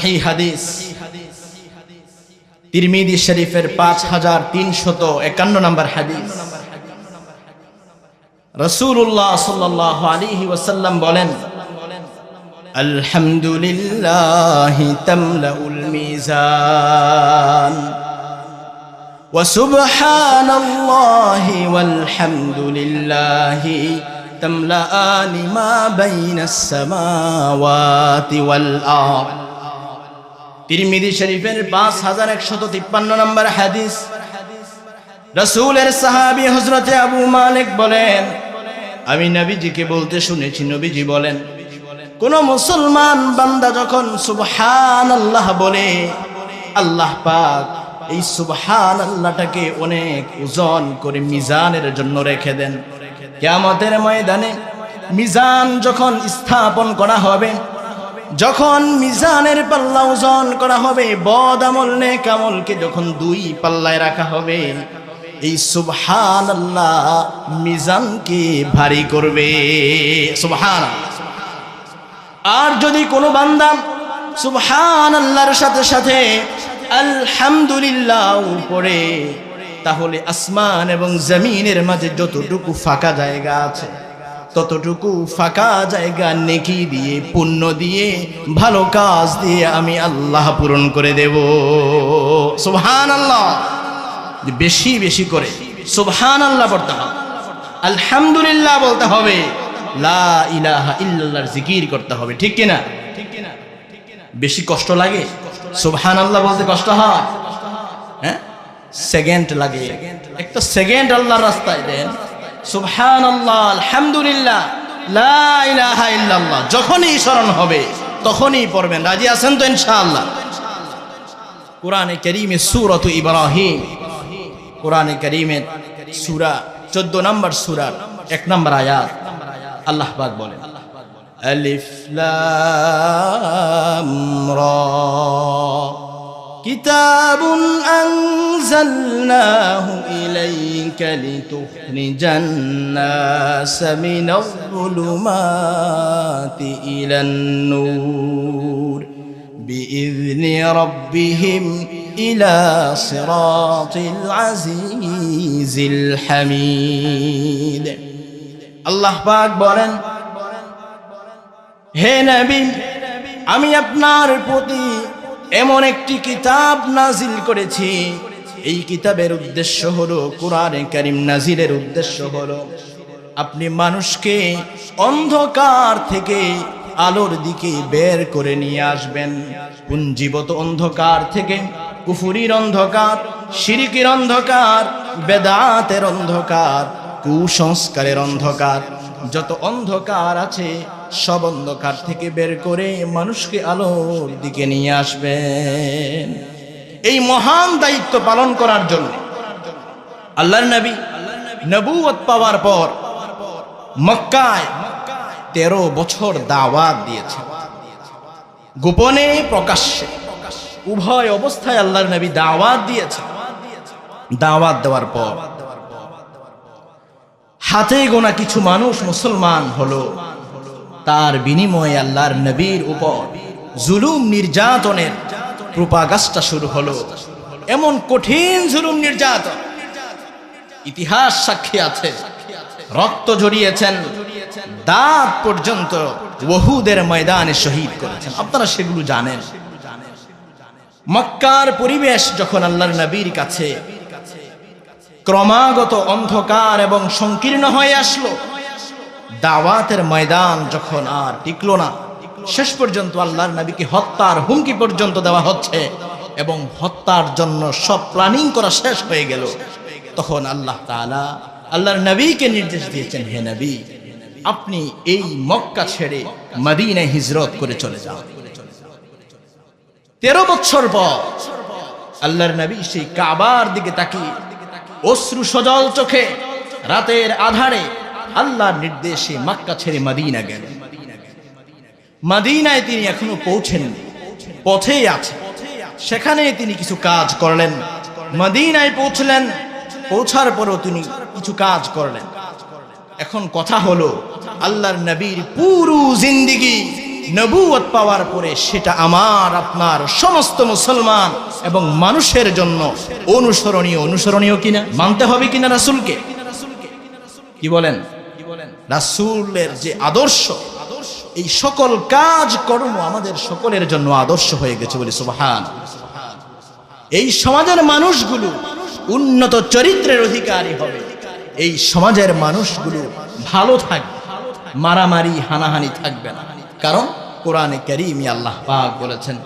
এই হাদিস তিরমিজি শরীফের 5351 নম্বর হাদিস। রাসূলুল্লাহ সাল্লাল্লাহু আলাইহি ওয়াসাল্লাম বলেন, আলহামদুলিল্লাহি তামলাউল মিজান ওয়া সুবহানাল্লাহি ওয়ালহামদুলিল্লাহি তামলাআনি মা বাইনাস সামাওয়াতি ওয়াল আরদ। তিরমিজি শরীফের 5153 নম্বর হাদিস। রাসূলের সাহাবী হযরতে আবু মালিক বলেন, আমি নবীজিকে বলতে শুনেছি, নবীজি বলেন, কোন মুসলমান বান্দা যখন সুবহানাল্লাহ বলে, আল্লাহ পাক এই সুবহানাল্লাহটাকে অনেক ওজন করে মিজানের জন্য রেখে দেন। কিয়ামতের ময়দানে মিজান যখন স্থাপন করা হবে, যখন মিজানের পাল্লা ওজন করা হবে, বদ আমল নেক আমলকে যখন দুই পাল্লায় রাখা হবে, এই সুবহানাল্লাহ মিজানকে ভারী করবে। সুবহানাল্লাহ। আর যদি কোনো বান্দা সুবহানাল্লাহর সাথে সাথে আলহামদুলিল্লাহ পড়ে, তাহলে আসমান এবং জমিনের মাঝে যতটুকু ফাঁকা জায়গা আছে, ততটুকু ফাঁকা জায়গা নেকি দিয়ে, পুণ্য দিয়ে, ভালো কাজ দিয়ে আমি আল্লাহ পূরণ করে দেব। সুবহানাল্লাহ। বেশি বেশি করে সুবহানাল্লাহ পড়তে হবে, আলহামদুলিল্লাহ বলতে হবে, লা ইলাহা ইল্লাল্লাহর জিকির করতে হবে। ঠিক কিনা? বেশি কষ্ট লাগে সুবহানাল্লাহ বলতে? কষ্ট হয়? হ্যাঁ, সেকেন্ড লাগে। একটা সেকেন্ড আল্লাহর রাস্তায় দেন, সুবহানাল্লাহ, আলহামদুলিল্লাহ, লা ইলাহা ইল্লাল্লাহ যখনই স্মরণ হবে তখনই পড়বেন। রাজি আছেন তো ইনশাআল্লাহ? কোরআনে কারীমে সূরাত ইব্রাহিম, কোরআনে কারীমের সূরা 14 নম্বর সূরার 1 নম্বর আয়াত, আল্লাহ পাক বলেন, আলিফ লাম রা কিতাবুন আনজালনাহু ইলাইকা লিতুখরিজান নাস মিনাজ যুলুমাতি ইলান নূর বিইذনি রাব্বিহিম ইলা সিরাতিল আজিজিল হামিদ। আল্লাহ পাক বলেন, হে নবী, আমি আপনার প্রতি এমন একটি কিতাব নাজিল করেছি, এই কিতাবের উদ্দেশ্য হলো, কোরআনে কারীম নাজিলের উদ্দেশ্য হলো আপনি মানুষকে অন্ধকার থেকে আলোর দিকে বের করে নিয়ে আসবেন। পুঞ্জীবত অন্ধকার থেকে, কুফরির অন্ধকার, শিরকের অন্ধকার, বেদাতের অন্ধকার, কুসংস্কারের অন্ধকার, যত অন্ধকার আছে সব অন্ধকার থেকে বের করে মানুষকে আলোর দিকে নিয়ে আসবেন। এই মহান দায়িত্ব পালন করার জন্য আল্লাহর নবী নবুয়ত পাওয়ার পর মক্কায় 13 বছর দাওয়াত দিয়েছেন, গোপনে প্রকাশ্যে উভয় অবস্থায় আল্লাহর নবী দাওয়াত দিয়েছেন। দাওয়াত দেওয়ার পর হাতে গোনা কিছু মানুষ মুসলমান হলো, তার বিনিময়ে আল্লাহর নবীর উপর জুলুম নির্যাতনের প্রোপাগান্ডা শুরু হলো। এমন কঠিন জুলুম নির্যাতন, ইতিহাস সাক্ষী আছে, রক্ত ঝরিয়েছেন, দাঁত পর্যন্ত ওহুদের ময়দানে শহীদ করেছেন। আপনারা সেগুলো জানেন। মক্কার পরিবেশ যখন আল্লাহর নবীর কাছে ক্রমাগত অন্ধকার এবং সংকীর্ণ হয়ে আসলো, দাওয়াতের ময়দান যখন আর টিকলো না, শেষ পর্যন্ত আল্লাহর নবীকে হত্যার হুমকি পর্যন্ত দেওয়া হচ্ছে এবং হত্যার জন্য সব প্ল্যানিং করা শেষ হয়ে গেল, তখন আল্লাহ তাআলা আল্লাহর নবীকে নির্দেশ দিয়েছেন, হে নবী, আপনি এই মক্কা ছেড়ে মদিনায় হিজরত করে চলে যান। 13 বছর পর আল্লাহর নবী সেই কাবার দিকে তাকিয়ে অশ্রু সজল চোখে রাতের আধারে আল্লাহর নির্দেশে মক্কা ছেড়ে মদিনা গেলেন। মদিনায় তিনি এখনো পৌঁছেননি, পথেই আছেন। সেখানে তিনি কিছু কাজ করলেন। মদিনায় পৌঁছলেন, পৌঁছার পরও তিনি কিছু কাজ করলেন। এখন কথা হলো, আল্লাহর নবীর পুরো জিন্দেগি নবুয়ত পাওয়ার পরে সেটা আমার আপনার সমস্ত মুসলমান এবং মানুষের জন্য অনুসরণীয় কিনা, মানতে হবে কিনা রাসূলকে? কি বলেন? রাসূলের যে আদর্শ, এই সকল কাজ কর্ম আমাদের সকলের জন্য আদর্শ হয়ে গেছে বলে সুবহানাল্লাহ। এই সমাজের মানুষগুলো উন্নত চরিত্রের অধিকারী হবে, এই সমাজের মানুষগুলো ভালো থাকবে, মারামারি হানাহানি থাকবে না। কারণ কোরআনে কারীমে আল্লাহ পাক বলেছেন,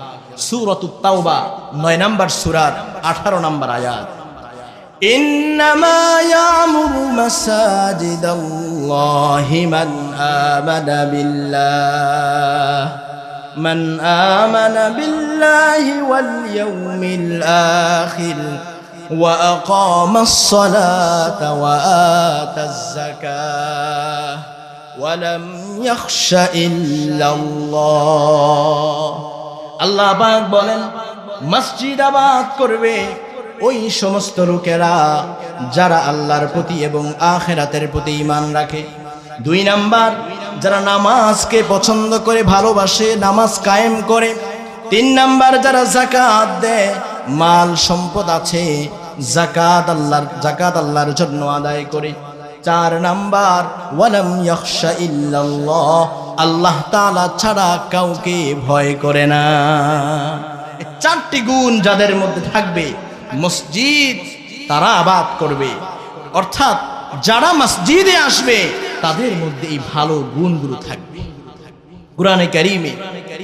সূরাতুত তাওবা 9 নম্বর সূরার 18 নম্বর আয়াত, ইন্নামা ইয়ামুরু মাসাজিদাল্লাহি মান আমানা বিল্লাহি ওয়াল ইয়াউমিল আখির ওয়া আকামাস সালাতা ওয়া আতাজ যাকাহ ওয়া লাম ইয়াখশা ইল্লাল্লাহ। আল্লাহ পাক বলেন, মসজিদ আবাদ করবে ওই সমস্ত লোকেরা যারা আল্লাহর প্রতি এবং আখিরাতের প্রতি ঈমান রাখে। 2 নাম্বার, যারা নামাজকে পছন্দ করে ভালোবাসে, নামাজ কায়েম করে। 3 নাম্বার, যারা যাকাত দেয়, মাল সম্পদ আছে, যাকাত আল্লাহর জন্য আদায় করে। 4 নাম্বার, ওয়ালাম ইয়াখশা ইল্লাল্লাহ, আল্লাহ তাআলা ছাড়া কাউকে ভয় করে না। এই 4টি গুণ যাদের মধ্যে থাকবে, মসজিদ তারা আবাদ করবে। অর্থাৎ যারা মসজিদে আসবে তাদের মধ্যে এই ভালো গুণগুলো থাকবে। কুরআনে কারীমে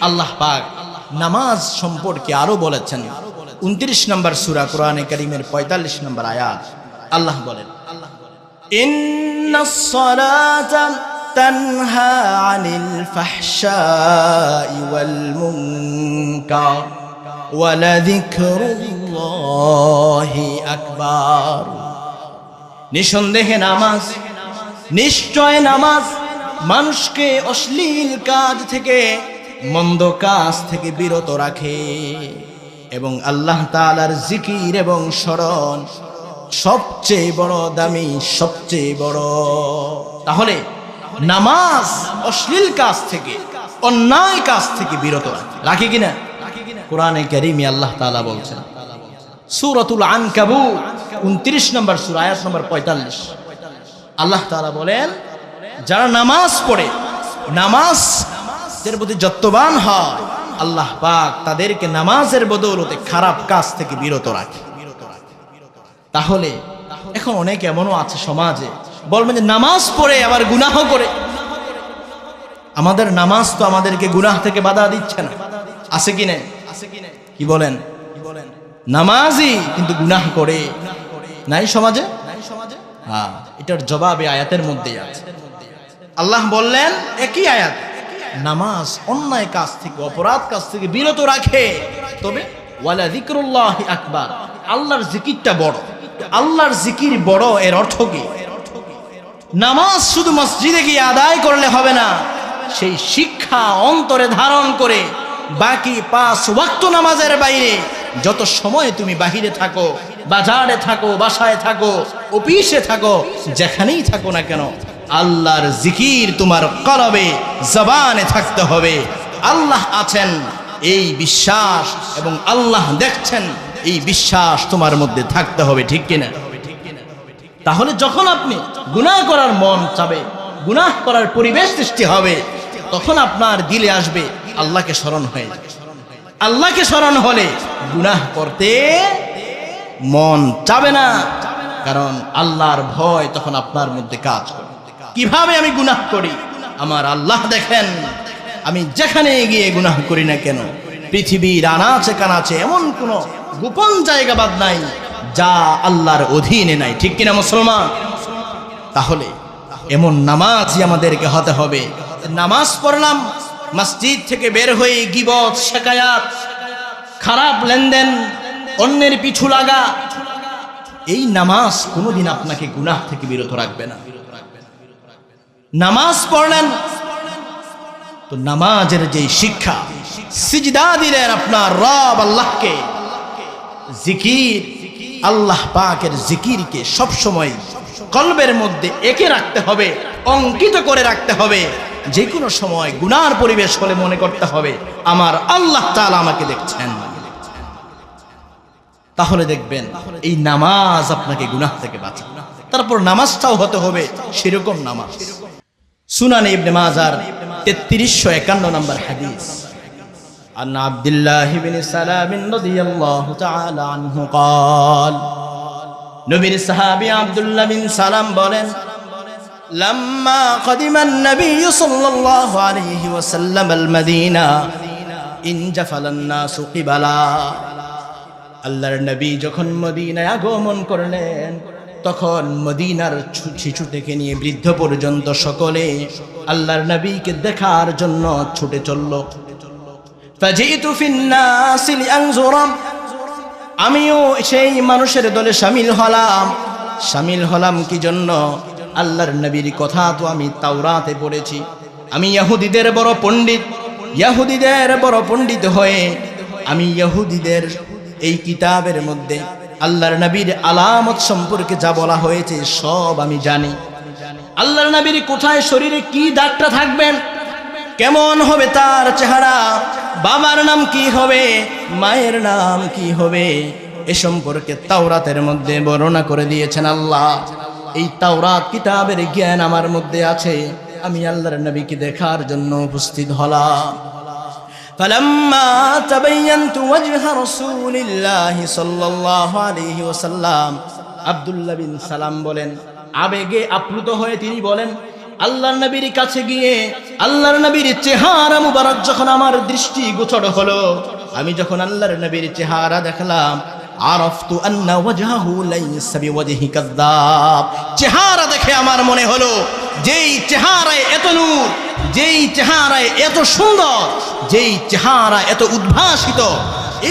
আল্লাহ পাক নামাজ সম্পর্কে আরো বলেছেন। 29 নম্বর সূরা কুরআনে কারীমের 45 নম্বর আয়াত আল্লাহ বলেন, ইন্নাস সালাতা তানহা আনিল ফাহশাই ওয়াল মুনকার ওয়া লাযিকরুল্লাহি আকবার। নিঃসন্দেহে নামাজ, নিশ্চয় নামাজ মানুষকে অশ্লীল কাজ থেকে, মন্দ কাজ থেকে বিরত রাখে এবং আল্লাহ তাআলার জিকির এবং স্মরণ সবচেয়ে বড় দামি, সবচেয়ে বড়। তাহলে নামাজ অশ্লীল কাজ থেকে, অন্যায় কাজ থেকে বিরত রাখে কিনা? কোরআনে কারীমে আল্লাহ তাআলা বলছেন, সূরাতুল আনকাবুত 29 নম্বর সূরা আয়াত নম্বর 45, আল্লাহ তাআলা বলেন, যারা নামাজ পড়ে, নামাজের প্রতি যত্নবান হয়, আল্লাহ পাক তাদেরকে নামাজের বদৌলতে খারাপ কাজ থেকে বিরত রাখে। তাহলে এখন অনেক এমনও আছে সমাজে, বলবেন যে নামাজ পড়ে আবার গুনাহ করে। আমাদের নামাজ তো আমাদেরকে গুনাহ থেকে বাধা দিচ্ছে না, আছে কি না? কি বলেন? নামাজি কিন্তু গুনাহ করে নাই সমাজে? হ্যাঁ, এটার জবাবে আয়াতের মধ্যেই আছে। আল্লাহ বললেন একই আয়াত, নামাজ অন্যায় কাজ থেকে, অপরাধ কাজ থেকে বিরত রাখে, তবে ওয়ালা যিকরুল্লাহি আকবার, আল্লাহর জিকিরটা বড়। আল্লাহর জিকির বড়, এর অর্থ কি? নামাজ শুধু মসজিদে গিয়ে আদায় করলে হবে না, সেই শিক্ষা অন্তরে ধারণ করে বাকি 5 ওয়াক্ত নামাজের বাইরে যত সময় তুমি বাহিরে থাকো, বাজারে থাকো, বাসায় থাকো, অফিসে থাকো, যেখানেই থাকো না কেন, আল্লাহর জিকির তোমার কলবে, জবানে থাকতে হবে। আল্লাহ আছেন এই বিশ্বাস এবং আল্লাহ দেখছেন এই বিশ্বাস তোমার মধ্যে থাকতে হবে, ঠিক কিনা? তাহলে যখন আপনি গুনাহ করার মন চাবে, গুনাহ করার পরিবেশ সৃষ্টি হবে, তখন আপনার দিলে আসবে আল্লাহকে স্মরণ হয়ে যাবে। আল্লাহকে স্মরণ হলে গুনাহ করতে মন চাবে না, কারণ আল্লাহর ভয় তখন আপনার মধ্যে কাজ করে। কিভাবে আমি গুনাহ করি? আমার আল্লাহ দেখেন, আমি যেখানে গিয়ে গুনাহ করি না কেন, পৃথিবীর আনাচে কানাচে এমন কোন গোপন জায়গা বাদ নাই যা আল্লাহর অধীনে নাই, ঠিক কিনা মুসলমান? তাহলে এমন নামাজই আমাদেরকে হতে হবে। নামাজ পড়লাম, মসজিদ থেকে বের হয়ে গীবত, শিকায়াত, খারাপ লেনদেন, অন্যের পিছু লাগা, এই নামাজ কোনোদিন আপনাকে গুনাহ থেকে বিরত রাখবে না। নামাজ পড়লেন তো নামাজের যে শিক্ষা, সিজদা দিলেন আপনার রব আল্লাহকে, জিকির, আল্লাহ পাকের জিকিরকে সবসময় কলবের মধ্যে এঁকে রাখতে হবে, অঙ্কিত করে রাখতে হবে, যে কোনো সময় গুনার পরিবেশ হলে মনে করতে হবে আমার আল্লাহ তাআলা আমাকে দেখছেন। তাহলে দেখবেন এই নামাজ আপনাকে গুনাহ থেকে বাঁচাবে। তারপর নামাজটাও হতে হবে সেরকম নামাজ। সুনানে ইবনে মাজার 3351 নম্বর হাদিস, আন আব্দুল্লাহ ইবনে সালাম রাদিয়াল্লাহু তাআলা আনহু قال, নবীর সাহাবী আব্দুল্লাহ বিন সালাম বলেন, লাম্মা কদিমান নবী সাল্লাল্লাহু আলাইহি ওয়াসাল্লাম আল মদিনা ইনজাফালান নাসু কিবালা। আল্লাহর নবী যখন মদিনায় আগমন করলেন তখন মদিনার শিশু থেকে নিয়ে বৃদ্ধ পর্যন্ত সকলে আল্লাহর নবীকে দেখার জন্য ছুটে চলল। ফাজিতু ফিন নাস লিআনজুরা, আমিও সেই মানুষের দলে শামিল হলাম কি জন্য? আল্লাহর নবীর কথা তো আমি তাওরাতে পড়েছি, আমি ইহুদিদের বড় পণ্ডিত হয়ে আমি ইহুদিদের এই কিতাবের মধ্যে আল্লাহর নবীর আলামত সম্পর্কে যা বলা হয়েছে সব আমি জানি। আল্লাহর নবীর কোথায় শরীরে কি দাগটা থাকবেন, কেমন হবে তার চেহারা, বাবার নাম কি হবে, মায়ের নাম কি হবে, এ সম্পর্কে তাওরাতের মধ্যে বর্ণনা করে দিয়েছেন আল্লাহ। এই তাওরাত কিতাবের জ্ঞান আমার মধ্যে আছে। আমি আল্লাহর নবীকে দেখার জন্য উপস্থিত হলাম। فلما تبينت وجه رسول الله صلى الله عليه وسلم, আব্দুল্লাহ বিন সালাম বলেন, আবেগে আপ্লুত হয়ে তিনি বলেন, আল্লাহর নবীর কাছে গিয়ে আল্লাহর নবীর চেহারা মুবারক যখন আমার দৃষ্টি গোচর হলো, আমি যখন আল্লাহর নবীর চেহারা দেখলাম, আরাফতু আন্না ওয়াজহাহু লাইসা বিওয়াজহি কাযাব, চেহারা দেখে আমার মনে হলো যেই চেহারায় এত নূর, যেই চেহারায় এত সুন্দর, যেই চেহারা এত উদ্ভাসিত,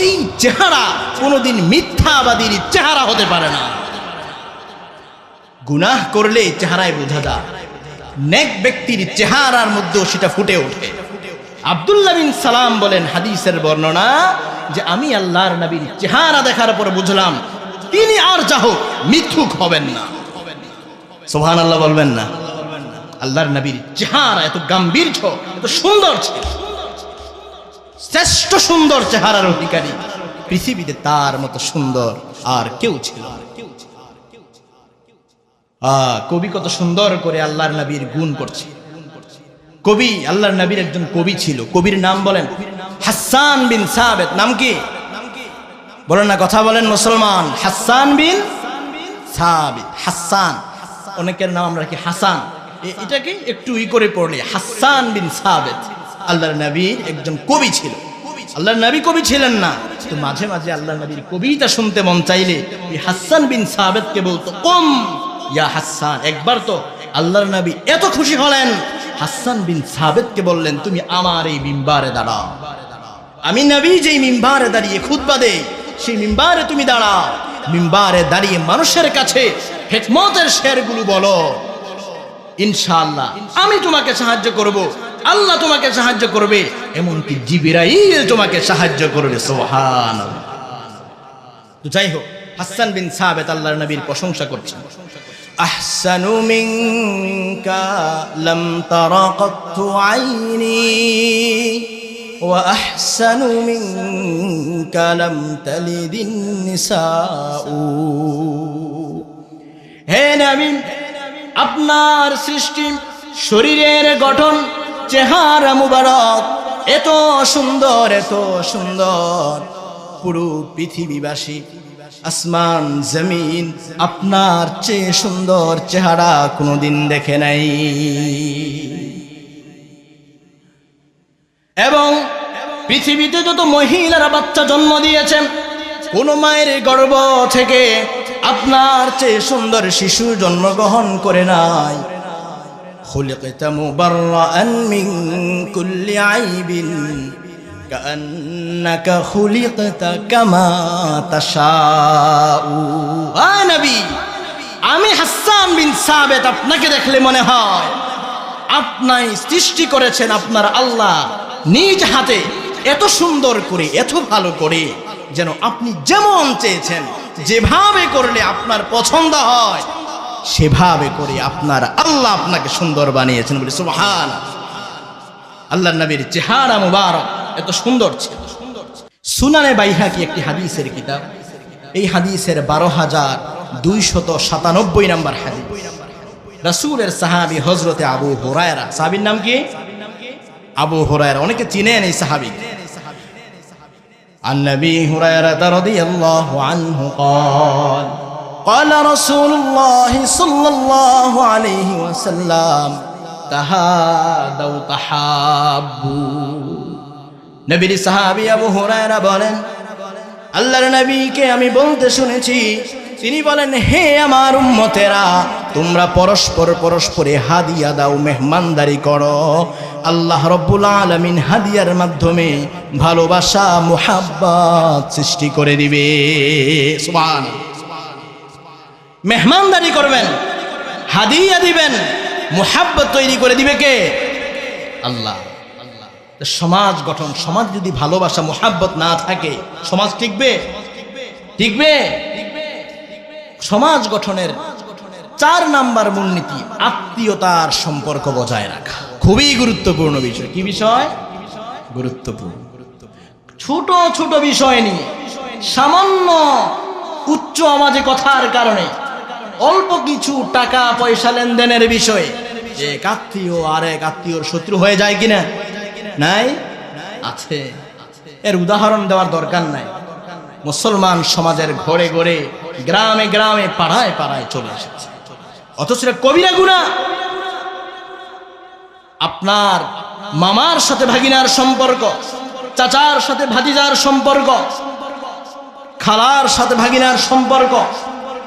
এই চেহারা কোনোদিন মিথ্যাবাদীর চেহারা হতে পারে না। গুনাহ করলে চেহারায় বোঝা যায়, নেক ব্যক্তির চেহারার মধ্যেও সেটা ফুটে ওঠে। আব্দুল্লাহ বিন সালাম বলেন, হাদিসের বর্ণনা, যে আমি আল্লাহর নবীর চেহারা দেখার পর বুঝলাম তিনি আর যা হোক মিথ্যুক হবেন না। সুবহানাল্লাহ বলবেন না? আল্লাহর নবীর চেহারা এত গাম্ভীর্য, এত সুন্দর ছিল, শ্রেষ্ঠ সুন্দর চেহারার অধিকারী পৃথিবীতে তার মতো সুন্দর আর কেউ ছিল না। কবি কত সুন্দর করে আল্লাহর নবীর গুণ করছে। কবি, আল্লাহর নবীর একজন কবি ছিল, কবির নাম বলেন হাসান বিন সাবিত। নাম কি বলেন না, কথা বলেন মুসলমান। হাসান বিন সাবিত, হাসান, অনেকের নাম আমরা কি হাসান, এটাকে একটু করে পড়লে হাসান বিন সাবিত আল্লাহর নবীর একজন কবি ছিল। আল্লাহর নবী কবি ছিলেন না, তো মাঝে মাঝে আল্লাহর নবীর কবিতা শুনতে মন চাইলে ওই হাসান বিন সাবিতকে বলতো, কম ইয়া হাসান। একবার তো আল্লাহর নবী এত খুশি হলেন, হাসান বিন সাবিতকে বললেন, তুমি আমার এই মিম্বারে দাঁড়াও, আমি নবী যেই মিম্বারে দাঁড়িয়ে খুতবা দেই সেই মিম্বারে তুমি দাঁড়াও, মিম্বারে দাঁড়িয়ে মানুষের কাছে হিকমতের শেরগুলো বলো, ইনশাআল্লাহ আমি তোমাকে সাহায্য করব, আল্লাহ তোমাকে সাহায্য করবে, এমনকি জিবরাইল তোমাকে সাহায্য করবে। সুবহানাল্লাহ। তো যাই হোক, হাসান বিন সাবিত আল্লাহর নবীর প্রশংসা করছেন। আহসানু মিনকা লাম তারা কাত্তু আইনি ওয়া আহসানু মিনকা লাম তালিদিন নিসাউ। হে নবী, আপনার সৃষ্টি, শরীরের গঠন, চেহারা মুবারক এত সুন্দর, এত সুন্দর, পুরো পৃথিবীবাসী, আসমান জমিন আপনার চেয়ে সুন্দর চেহারা কোনোদিন দেখে নাই। এবং পৃথিবীতে যত মহিলারা বাচ্চা জন্ম দিয়েছেন, কোন মায়ের গর্ভ থেকে আপনার চেয়ে সুন্দর শিশু জন্মগ্রহণ করে নাই। খুলিকতা মুবাররাআন মিন কুল্লি আইবিন কাআন্নাকা খুলিকতা কামা তাশাউ। আ নবী, আমি হাসান বিন সাবিত আপনাকে দেখলে মনে হয় আপনি সৃষ্টি করেছেন আপনার আল্লাহ নিজ হাতে, এত সুন্দর করে, এত ভালো করে, যেন আপনি যেমন চেয়েছেন, যেভাবে করলে আপনার পছন্দ হয় সেভাবে করে আপনার আল্লাহ আপনাকে সুন্দর বানিয়েছেন বলে সুবহানাল্লাহ। আল্লাহর নবীর চেহারা মুবারক এত সুন্দর ছিল। সুনানে বাইহাকি একটি হাদিসের কিতাব, এই হাদিসের 12,297 নম্বর হাদিস। রাসূলের সাহাবী হযরতে আবু হুরায়রা, সাহাবীর নাম কি? আবু হুরায়রা, অনেকে চিনেন এই সাহাবী। عن أبي هريرة رضي الله عنه قال قال رسول الله صلى الله عليه وسلم تهادوا تحابوا। নবীর সাহাবী আবু হুরায়রা বলেন, আল্লাহর নবীকে আমি বলতে শুনেছি, তিনি বলেন, হে আমার উম্মতেরা, তোমরা পরস্পরে হাদিয়া দাও, মেহমানদারি করো। আল্লাহ রব্বুল আলামিন হাদিয়ার মাধ্যমে ভালোবাসা মুহাব্বত সৃষ্টি করে দিবে। সুবহানাল্লাহ। মেহমানদারি করবেন, হাদিয়া দিবেন, মুহাব্বত তৈরি করে দিবে কে? আল্লাহ। সমাজ গঠন, সমাজ যদি ভালোবাসা মুহাব্বত না থাকে, সমাজ টিকবে? টিকবে? সমাজ গঠনের 4 নাম্বার মূলনীতি আত্মীয়তার সম্পর্ক বজায় রাখা। খুবই গুরুত্বপূর্ণ বিষয়। কি বিষয়? গুরুত্বপূর্ণ। ছোট ছোট বিষয় নিয়ে, সামান্য উচ্চ আওয়াজে কথার কারণে, অল্প কিছু টাকা পয়সা লেনদেনের বিষয়ে এক আত্মীয় আর এক আত্মীয়র শত্রু হয়ে যায় কিনা? নাই? আছে। এর উদাহরণ দেওয়ার দরকার নাই। মুসলমান সমাজের ঘরে ঘরে, গ্রামে গ্রামে, পাড়ায় পাড়ায় চলে এসেছে, অথচ কবিরা গুনাহ। আপনার মামার সাথে ভাগিনার সম্পর্ক, চাচার সাথে ভাতিজার সম্পর্ক, খালার সাথে ভাগিনার সম্পর্ক,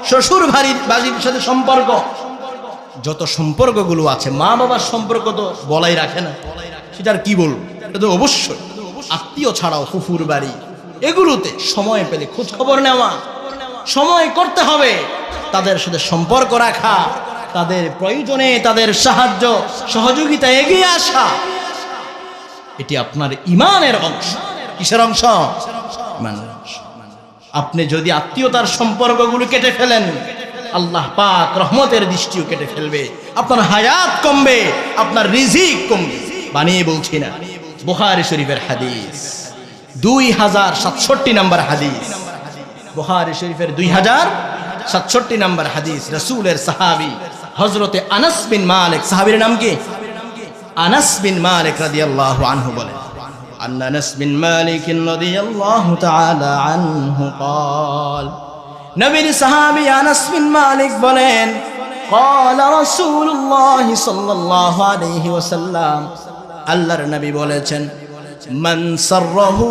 শ্বশুর বাড়ির সাথে সম্পর্ক, যত সম্পর্কগুলো আছে, মা বাবার সম্পর্ক তো বলাই রাখে না, সেটার কি বলবো? এটা তো অবশ্যই আত্মীয় ছাড়াও ফুফুর বাড়ি, এগুলোতে সময় পেলে খোঁজ খবর নেওয়া, সময় করতে হবে, তাদের সাথে সম্পর্ক রাখা, তাদের প্রয়োজনে তাদের সাহায্য সহযোগিতা এগিয়ে আসা, এটি আপনার ঈমানের অংশ। কিসের অংশ? ঈমানের অংশ। আপনি যদি আত্মীয়তার সম্পর্কগুলো কেটে ফেলেন, আল্লাহ পাক রহমতের দৃষ্টিও কেটে ফেলবে, আপনার হায়াত কমবে, আপনার রিজিক কমবে। বানিয়ে বলছি না, বুখারী শরীফের হাদিস, 2067 নম্বর হাদিস, বুখারী শরীফের 2067 নম্বর হাদিস। রাসূলের সাহাবী হযরতে আনাস বিন মালিক, সাহাবীর নাম কি? আনাস বিন মালিক রাদিয়াল্লাহু আনহু বলেন, আনাস বিন মালিক রাদিয়াল্লাহু তাআলা আনহু قال, নবীর সাহাবী আনাস বিন মালিক বলেন, قال রাসূলুল্লাহ সাল্লাল্লাহু আলাইহি ওয়াসাল্লাম, আল্লাহর নবী বলেছেন, মান সাররাহু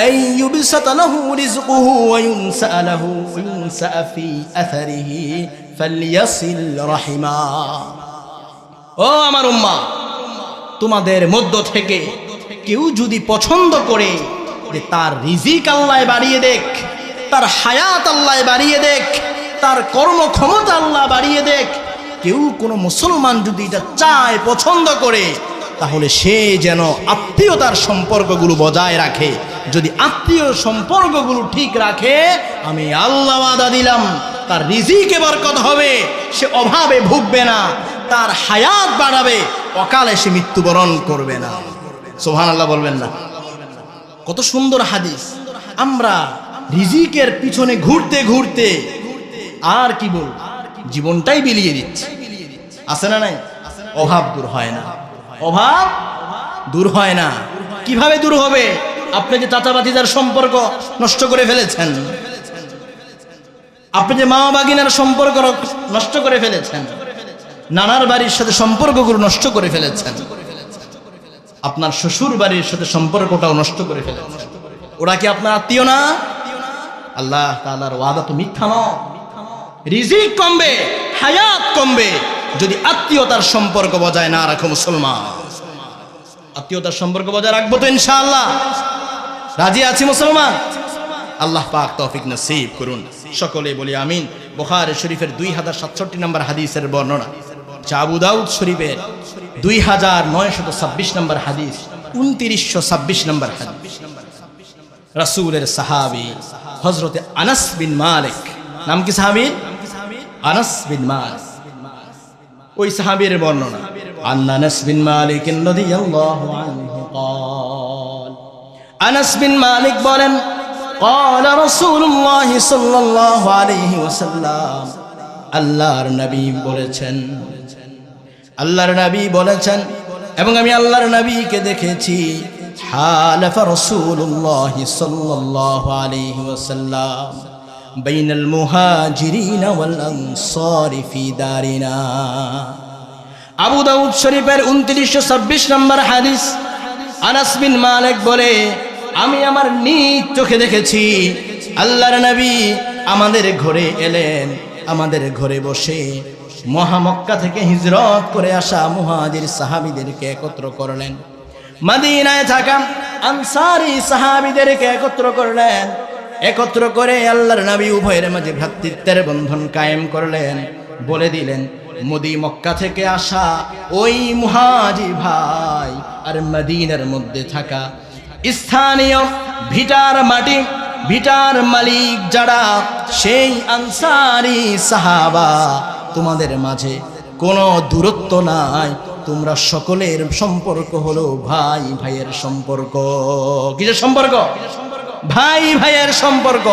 আন ইউবসাতা লাহু রিজকুহু ওয়া ইউনসা লাহু ইউনসা ফি আথারিহি ফালইয়াসিল রাহিমা। ও আমার উম্মাহ, তোমাদের মধ্য থেকে কেউ যদি পছন্দ করে যে তার রিজিক আল্লাহ বাড়িয়ে দেখ, তার হায়াত আল্লাহ বাড়িয়ে দেখ, তার কর্মক্ষমতা আল্লাহ বাড়িয়ে দেখ, কেউ কোনো মুসলমান যদি এটা চায়, পছন্দ করে, তাহলে সে যেন আত্মীয়তার সম্পর্কগুলো বজায় রাখে। যদি আত্মীয় সম্পর্কগুলো ঠিক রাখে, আমি আল্লাহ ওয়াদা দিলাম, তার রিজিকে বরকত হবে, সে অভাবে ভুগবে না, তার হায়াত বাড়াবে, অকালে সে মৃত্যুবরণ করবে না। সুবহানাল্লাহ বলবেন না? কত সুন্দর হাদিস। আমরা রিজিকের পিছনে ঘুরতে ঘুরতে আর কি বল, জীবনটাই বিলিয়ে দিচ্ছি। আছে না নাই? অভাব দূর হয় না, অভাব দূর হয় না। কিভাবে দূর হবে? আপনি যে চাচা ভাতিজার সম্পর্ক নষ্ট করে ফেলেছেন, আপনি যে মা বাগিনার সম্পর্ক নষ্ট করে ফেলেছেন, নানার বাড়ির সাথে সম্পর্কগুলো নষ্ট করে ফেলেছেন, আপনার শ্বশুর বাড়ির সাথে সম্পর্কটাও নষ্ট করে ফেলেছেন। ওরা কি আপনার আত্মীয় না? আল্লাহ তাআলার ওয়াদা তো মিথ্যা নয়। রিজিক কমবে, হায়াত কমবে যদি আত্মীয়তার সম্পর্ক বজায় না রাখো। মুসলমান, আত্মীয়তার সম্পর্ক বজায় রাখবো তো ইনশাআল্লাহ। রাজি আছি মুসলমান? আল্লাহ পাক তৌফিক নসিব করুন। সকলে বলি আমিন। বুখারী শরীফের 2067 নম্বর হাদিসের বর্ণনা, আবু দাউদ শরীফের 2926 নম্বর হাদিস, 2926 নম্বর হাদিস। রাসূলের সাহাবী হযরতে আনাস বিন মালিক, নাম কি সাহাবীর? আনাস বিন মালিক। ওই সাহাবীর বর্ণনা, عن أنس بن مالك رضي الله عنه قال أنس بن مالك বলেন قال رسول الله صلى الله عليه وسلم আল্লাহর নবী বলেছেন আল্লাহর নবী বলেছেন এবং আমি আল্লাহর নবীকে দেখেছি হালাফা রাসূলুল্লাহ সাল্লাল্লাহু আলাইহি ওয়াসাল্লাম বাইনাল মুহাজিরিন ওয়াল আনসারি ফি দারিনা আবু দাউদ শরীফের 2926 নম্বর হাদিস আনাস বিন মালিক বলে আমি আমার নিজ চোখে দেখেছি আল্লাহর নবী আমাদের ঘরে এলেন আমাদের ঘরে বসে মক্কা থেকে হিজরত করে আসা মুহাজির সাহাবীদেরকে একত্র করলেন মদিনায় থাকা আনসারী সাহাবীদেরকে একত্র করলেন একত্র করে আল্লাহর নবী উভয়ের মাঝে ভ্রাতৃত্বের বন্ধন কায়েম করলেন বলে দিলেন মক্কা থেকে আসা ওই মুহাজির ভাই আর মদিনার মধ্যে থাকা স্থানীয় ভিটার মাটি ভিটার মালিক যারা সেই আনসারী সাহাবা তোমাদের মাঝে কোনো দূরত্ব নাই তোমরা সকলের সম্পর্ক হলো ভাই ভাইয়ের সম্পর্ক কিসের সম্পর্ক ভাই ভাইয়ের সম্পর্ক